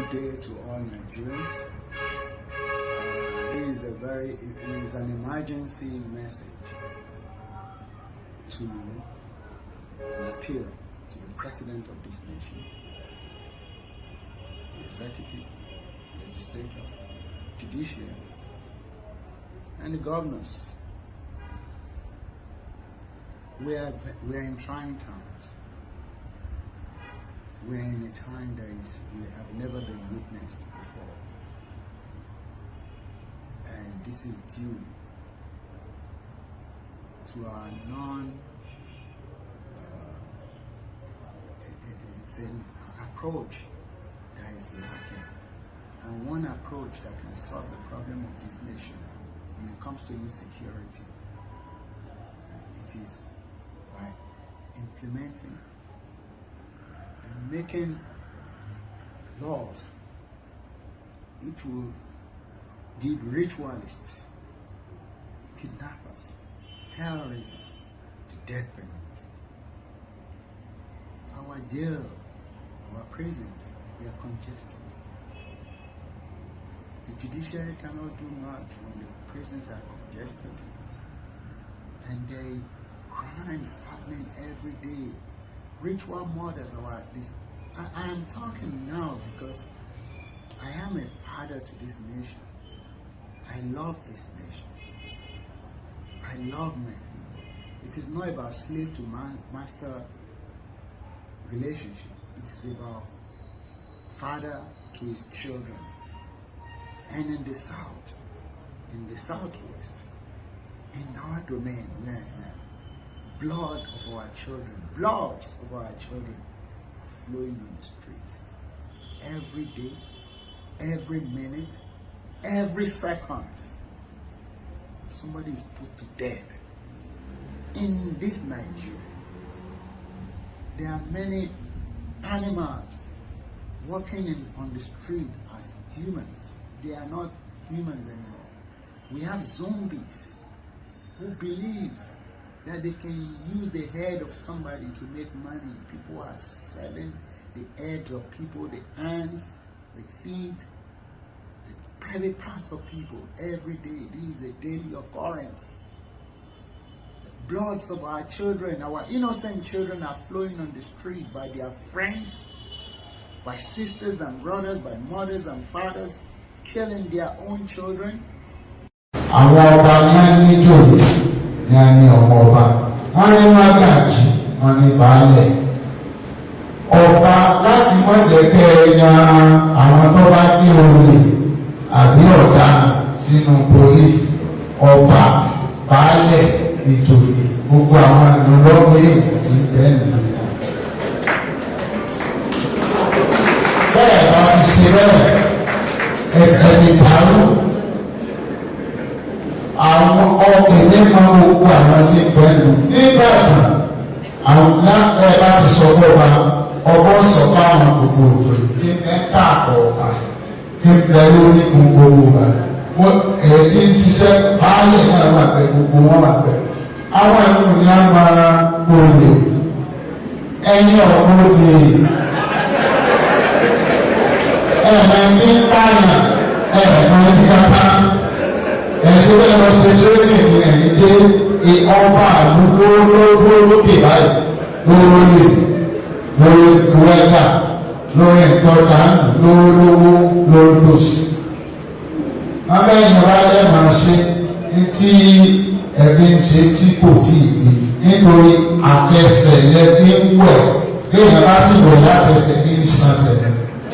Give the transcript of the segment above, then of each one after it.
good day to all Nigerians. It is an emergency message to an appeal to the president of this nation, the executive, legislature, judiciary, and the governors. We are in trying times. We're in a time that we have never been witnessed before. And this is due to our it's an approach that is lacking. And one approach that can solve the problem of this nation when it comes to insecurity, it is by implementing and making laws which will give ritualists, kidnappers, terrorism, the death penalty. Our jail, our prisons, they are congested. The judiciary cannot do much when the prisons are congested. And there are crimes happening every day. Ritual murders are this. I am talking now because I am a father to this nation. I love this nation. I love my people. It is not about slave to master relationship. It is about father to his children. And in the south, in the southwest, in our domain, where blood of our children, bloods of our children are flowing on the streets. Every day, every minute, every second, somebody is put to death. In this Nigeria, there are many animals walking on the street as humans. They are not humans anymore. We have zombies who believes that they can use the head of somebody to make money. People are selling the heads of people, the hands, the feet, the private parts of people every day. This is a daily occurrence. The bloods of our children, our innocent children, are flowing on the street by their friends, by sisters and brothers, by mothers and fathers, killing their own children. Ní a ní ọmọ ọba, wọ́n ní mágàjì, wọ́n ní baálẹ̀. Ọba láti má jẹ́ kẹ́ ẹ yan àwọn tó bá ní olè àbí ọ̀daràn sínú pólísì. Ọba, baálẹ̀, ìjòyè, gbogbo àwọn ìlọ́gbé èèyàn ti bẹ́ẹ̀ nù. Bẹ́ẹ̀ bá ti ṣe bẹ́ẹ̀, ẹ̀kẹ́ ti dàrú. Àwọn ọkùnrin máa ń gbogbo àwọn tí pẹ̀lú nígbàgbọ́n àwọn lápẹ́ láti sọ fọ́ba ọgbọ́n sọ fáwọn gbogbo òjòyè tí ń ká ọ̀pá tí ń bẹ lórí gbogbo wa èyí tí ń ṣiṣẹ́ báyìí náà wà pẹ́ gbogbo wọn wà pẹ́. Àwọn ẹ̀rù ni a máa olè ẹni ọ̀pọ̀ olè ẹ̀rẹ̀ tí ń pààyàn ẹ̀rẹ̀ ní kápá. Ẹ̀sìn bẹ́ẹ̀ lọ ṣe lórí ní ẹ̀yìn dé ọba àdúgbò lókè báyìí lórí ẹ̀ka lórí ìtọ́ta lórí tòsí. Wọ́n bẹ́ẹ̀ yọ̀rọ̀ ayé máa ṣe tí ẹ̀mí ń ṣe tí kò tí ì gbé nítorí àtẹsẹ̀ yẹn tí ń wẹ̀ kéèyàn bá sì wọ̀ látẹsẹ̀ ní ìsànsẹ̀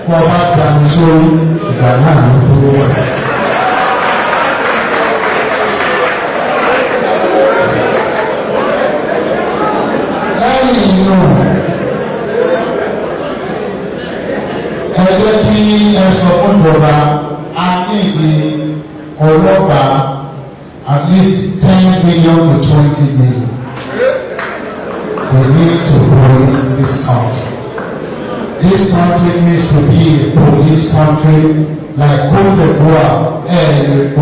kó ọba dànù sórí ìgbà náà ló dúró wẹ̀. Ẹgbẹ́ bí ẹ sọ fún ìjọba a ní ìdí ọlọ́pàá at least 10 million to 20 million. We need to police this country. This country needs to be a police country like Cote d'Ivoire and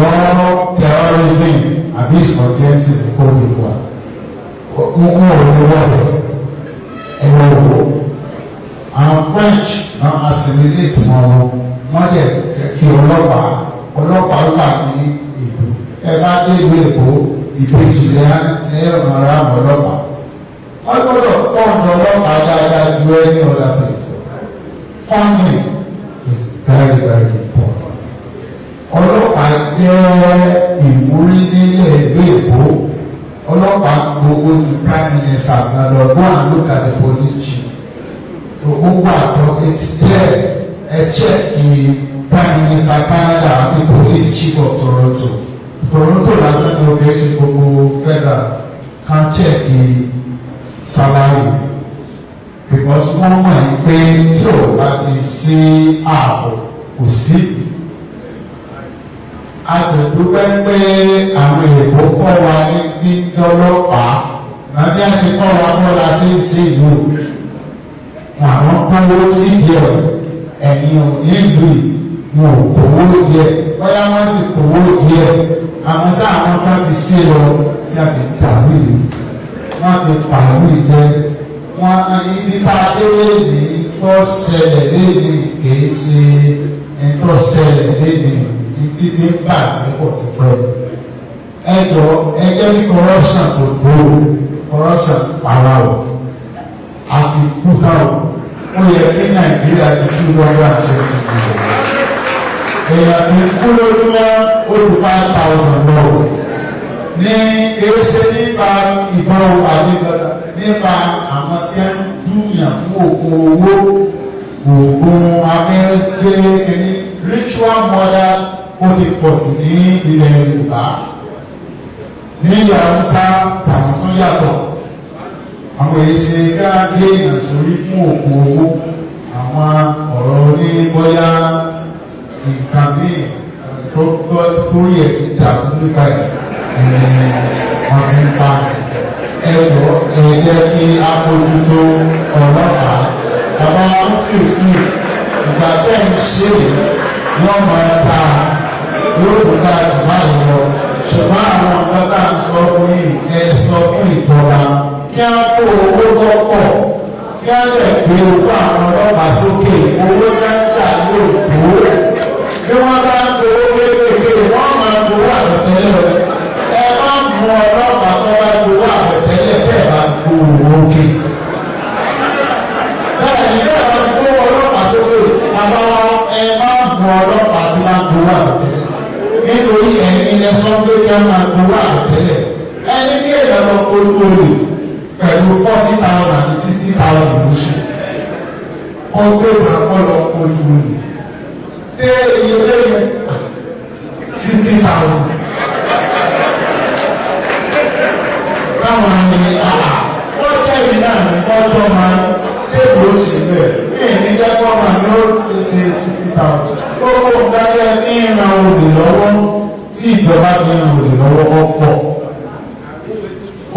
terrorism abuse against the Cote d'Ivoire. àwọn French náà assimilate wọn wọ́n dẹ̀ kí ọlọ́pàá wà ní ìlú ẹ bá dé ìlú Èkó ìbejì rẹ̀ ní ọ̀nà àwọn ọlọ́pàá wọ́n gbọ́dọ̀ fọ́ọ̀mù ọlọ́pàá dáadáa ju any other place. Family is very very important. Ọlọ́pàá jẹ́ ìwúrí nílẹ̀ ìlú Èkó. Ọlọ́pàá gbogbo ju Prime Minister gbọ́dọ̀ go and look at the police chief. Gbogbo àtọ́ it's there. Ẹ check the Prime Minister Canada àti police chief of Toronto. Toronto lásán ní oge ṣe gbogbo federal can check the salary because wọ́n mọ̀ ní pé tí ò bá ti sí ààbò kò sí. Àgbẹ̀dúpẹ́ pé àwọn èèbó kọ́ wa ní tí dọ́lọ́pàá náà bí a ti kọ́ wa kọ́ la ṣe ń ṣe ìlú àwọn kówó sí díẹ̀ ẹ̀yìn ò ní ìlú wọn ò kówó díẹ̀ bóyá wọ́n sì kówó díẹ̀ àwọn sáà wọn bá ti ṣe lọ tí a ti dàrú ìlú wọ́n ti pàrọ̀ ìjẹ́ wọ́n ibi tá a dé léde tó ṣẹlẹ̀ léde kìí ṣe tó ṣẹlẹ̀ léde ní títí gbà nípò ti pẹ́. Ẹjọ́ ẹjẹ́ bí corruption kò dúró corruption para o àti kúkà o ó yẹ kí Nàìjíríà ti tú lọ́wọ́ àtẹ̀sí ìlú. Èèyàn ti kú lójúmọ́ olùkọ́ 5,000 lọ́wọ́ ní eré nípa ìbọn àdégbàdà nípa àwọn tí ń dúnyàn fún oògùn owó oògùn abẹ́rẹ́ ẹni ritual murders ó ti pọ̀ jù ní ilẹ̀ Yorùbá ní ilẹ̀ Haúsá tàwọn tó yàtọ̀ àwọn èsì káàdé ìsòrí fún oògùn owó àwọn ọ̀rọ̀ ní bóyá nǹkan míì tó yẹ ti dàbí nípa ọ̀rìn pa ẹ̀rọ ẹ̀jẹ̀ kí abójútó ọlọ́pàá bàbá Smith ìgbà bẹ́ẹ̀ ń ṣe yóò máa ta yóò kó ká ìgbà ìwọ ṣùgbọ́n àwọn ọ̀gá sọ fún yìí ẹ sọ fún ìjọba kí á kó owó lọ́pọ̀ kí á lè gbé owó àwọn ọlọ́pàá sókè owó sẹ́ńtà yóò tó bí wọ́n bá ń gbowó kékeré wọ́n máa gbowó àtẹ̀tẹ̀lẹ̀ ẹ má mú ọlọ́pàá tó bá gbowó àtẹ̀tẹ̀lẹ̀ bẹ́ẹ̀ bá gbowó òkè. Bẹ́ẹ̀ ni bẹ́ẹ̀ bá gbowó ọlọ́pàá sókè àbáwá ẹ má mú ọlọ́pàá tó bá gbowó àtẹ̀tẹ̀lẹ̀ nítorí ẹ̀yin ẹ sọ pé kí á máa gbowó àtẹ̀tẹ̀lẹ̀ ẹni kí èèyàn lọ kojú olè pẹ̀lú 40,000 àti 60,000 lóṣù ọjọ́ ìgbàgbọ́ lọ kojú olè ṣé iye lẹ́yìn 60,000 káwọn ní wọ́n tẹ̀lé náà ní ọjọ́ máa ṣé kò sí bẹ́ẹ̀ ní ìníjẹ́kọ́ máa ní ó ṣe 60,000 gbogbo ìdájọ́ ní ìran olè lọ́wọ́ tí ìjọba fi ń olè lọ́wọ́ pọ̀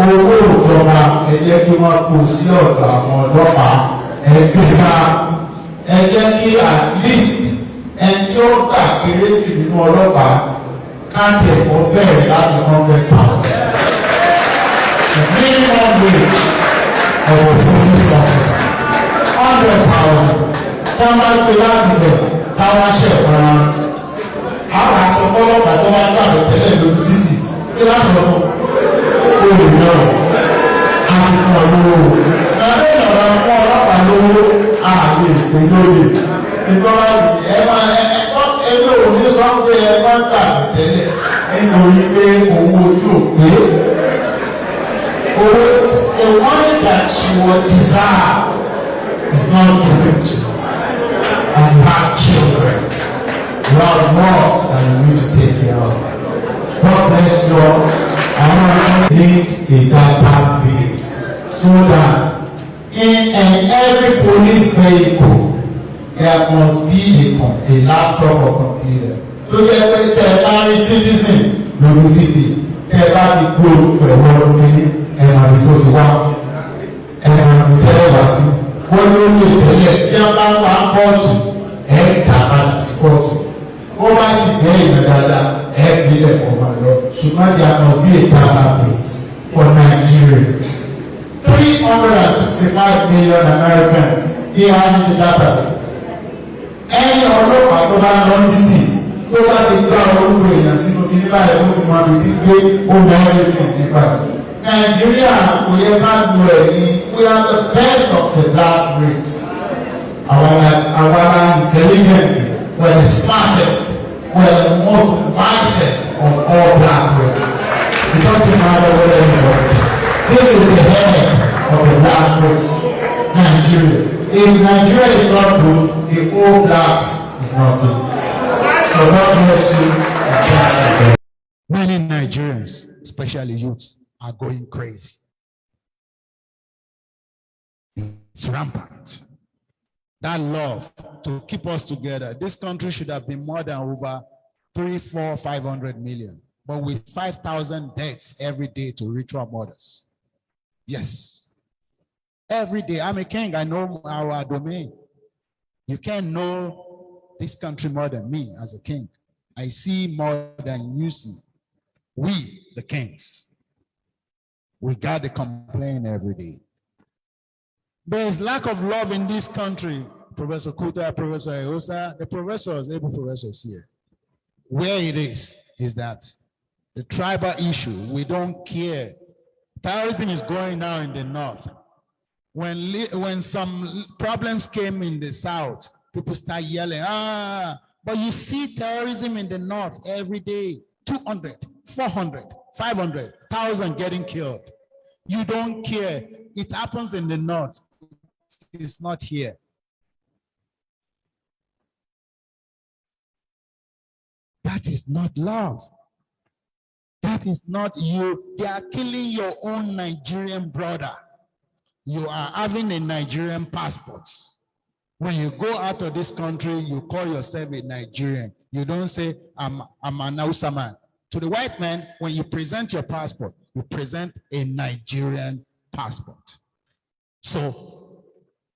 owó ìjọba ẹ jẹ́ kí wọ́n kó sí ọ̀dọ̀ àwọn ọlọ́pàá ẹgbẹ́ta ẹ jẹ́ kí at least ẹni tí ó gbà kéré jù nínú ọlọ́pàá káàtì ẹ̀kọ́ bẹ̀rẹ̀ láti 100,000. The minimum wage of a police officer 100,000. Wọ́n máa ń pè láti bẹ̀ káwá ṣẹ̀ fún wa. Àwọn àṣọpọ̀ ọlọ́pàá tó máa ń gbàgbé tẹ́lẹ̀ lójú títì kí láti lọ́kọ̀ olè náà àfikún olówó. Ẹgbẹ́ ìjọba fún ọlọ́pàá lówó àlè ìpè lóye. Ìjọba ẹ máa ẹgbẹ́ òní sọ pé ẹ máa ń gbà tẹ́lẹ̀ nítorí pé owó yóò pé. The money that she will desire is not given to you. And you have children. You have works that you need to take care of. God bless you all. I want to need a database so that in every police vehicle there must be a laptop or computer. So yẹ pé tẹ ẹ bá rí citizen lórí títì tẹ ẹ bá ti gbó pẹ̀lú ọdún kìíní ẹ̀rọ àdìgbò ti wá ẹ̀rọ àdìgbò wá sí wọ́n ló ní ìtẹ́lẹ̀ tí wọ́n bá wá kóòtù ẹ̀ dàgbà sí kóòtù ó bá sì gbé ìyẹn dáadáa ẹ̀ gbélé kọ́ máa lọ ṣùgbọ́n there must be a database for Nigerians 365 million Americans he has in the database. Ẹni ọlọ́pàá tó bá lọ títì tó bá ti gbá orúkọ èèyàn sínú nígbà rẹ̀ ó ti mọ ibi tí gbé ó mọ everything nípa rẹ̀. Nàìjíríà kò yẹ ká lu ẹ̀ ní we are the best of the black race. Our intelligent, we are the smartest, we are the most wisest of all black race. It doesn't matter where you are. This is the head of the black race, Nigeria. If Nigeria is not good, the whole blacks is not good. So God bless you. Many Nigerians, especially youths, are going crazy. It's rampant. That love to keep us together. This country should have been more than over 3, 4, 500 million. But with 5,000 deaths every day to ritual murders. Yes. Every day. I'm a king. I know our domain. You can't know this country more than me as a king. I see more than you see. We, the kings, we got to complain every day. There is lack of love in this country. Professor Kuta, Professor Eosa, the professors, able professors here. Where it is that the tribal issue, we don't care. Terrorism is going now in the north. When some problems came in the south, people start yelling, but you see terrorism in the north every day, 200, 400, 500, 1,000 getting killed. You don't care. It happens in the north. It's not here. That is not love. That is not you. They are killing your own Nigerian brother. You are having a Nigerian passport. When you go out of this country, you call yourself a Nigerian. You don't say, I'm an Hausa man. To the white man, when you present your passport, you present a Nigerian passport. So,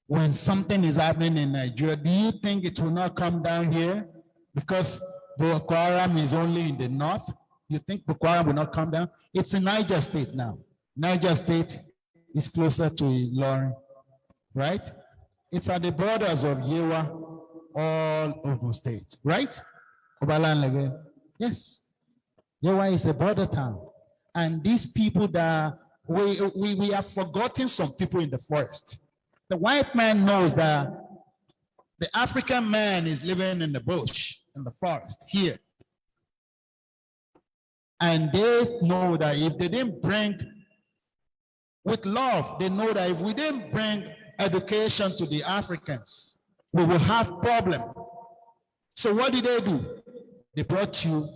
when something is happening in Nigeria, do you think it will not come down here? Because Boko Haram is only in the north. You think Boko Haram will not come down? It's in Niger State now. Niger State is closer to Ilorin, right? It's at the borders of Yewa, all Ogun State, right? Obalanlege. Yes. Yewa is a border town. And these people that we have forgotten some people in the forest. The white man knows that the African man is living in the bush, in the forest, here. And they know that if they didn't bring, with love, they know that if we didn't bring education to the Africans, we will have problem. So what did they do? They brought you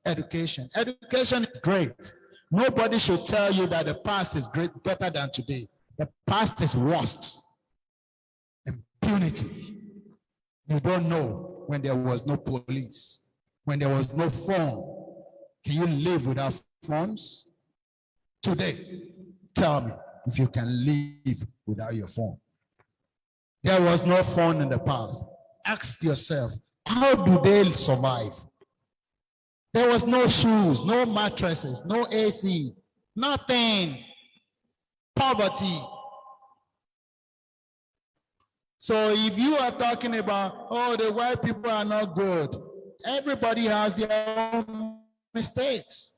education. Education is great. Nobody should tell you that the past is great, better than today. The past is worst. Impunity. You don't know when there was no police, when there was no phone. Can you live without phones? Today, tell me if you can live without your phone. There was no phone in the past. Ask yourself, how do they survive? There was no shoes, no mattresses, no AC, nothing. Poverty. So if you are talking about, oh, the white people are not good, everybody has their own mistakes.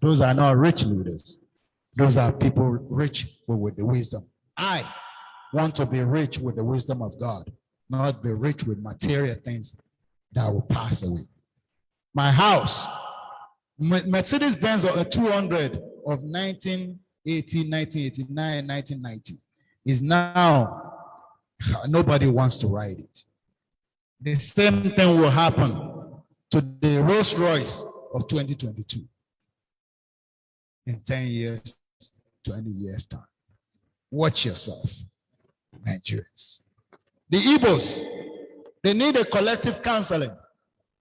Those are not rich leaders. Those are people rich with the wisdom. I want to be rich with the wisdom of God, not be rich with material things that will pass away. My house, Mercedes-Benz 200 of 1980, 1989, 1990 is now, nobody wants to ride it. The same thing will happen to the Rolls Royce of 2022 in 10 years, 20 years time. Watch yourself, Nigerians. The Igbos, they need a collective counseling.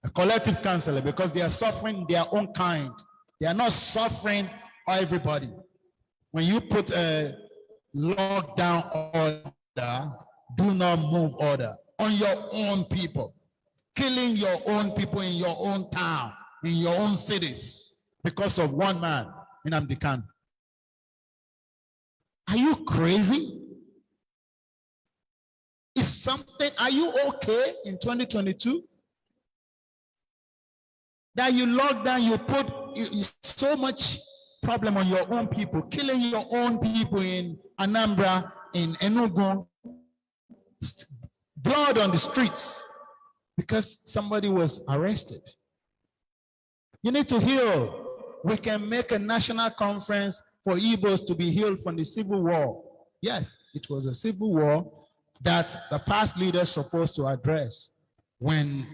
Because they are suffering their own kind. They are not suffering everybody. When you put a lockdown order, do not move order on your own people, killing your own people in your own town, in your own cities, because of one man in Amdikan. Are you crazy? Is something, are you okay in 2022? That you lock down, you put so much problem on your own people, killing your own people in Anambra, in Enugu, blood on the streets because somebody was arrested. You need to heal. We can make a national conference for Igbos to be healed from the civil war. Yes, it was a civil war that the past leaders supposed to address when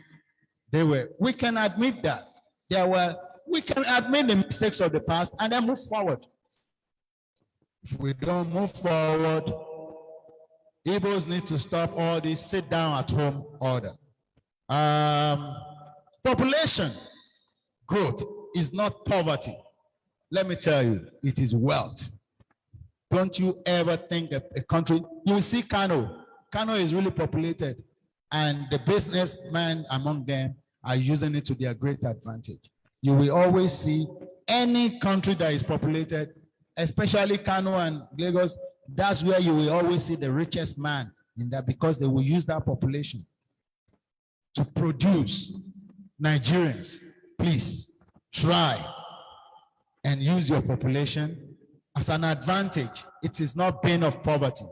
they were. We can admit that we can admit the mistakes of the past and then move forward. If we don't move forward, Igbos need to stop all this sit down at home order. Population growth is not poverty. Let me tell you, it is wealth. Don't you ever think a country, you will see Kano. Kano is really populated and the businessmen among them are using it to their great advantage. You will always see any country that is populated, especially Kano and Lagos, that's where you will always see the richest man in that because they will use that population to produce. Nigerians, please try and use your population as an advantage. It is not pain of poverty.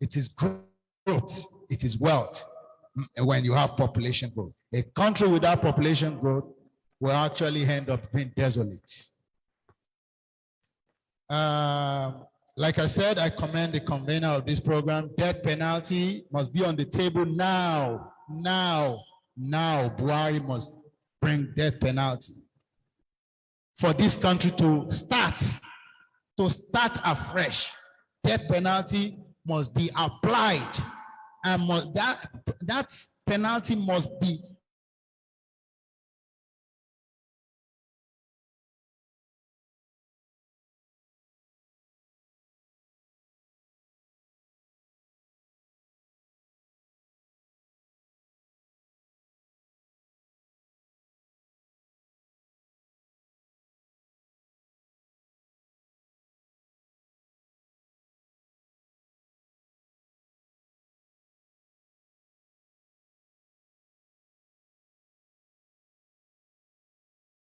It is growth. It is wealth when you have population growth. A country without population growth will actually end up being desolate. Like I said, I commend the convener of this program. Death penalty must be on the table now. Now, Buhari must bring death penalty for this country to start afresh. Death penalty must be applied, and that penalty must be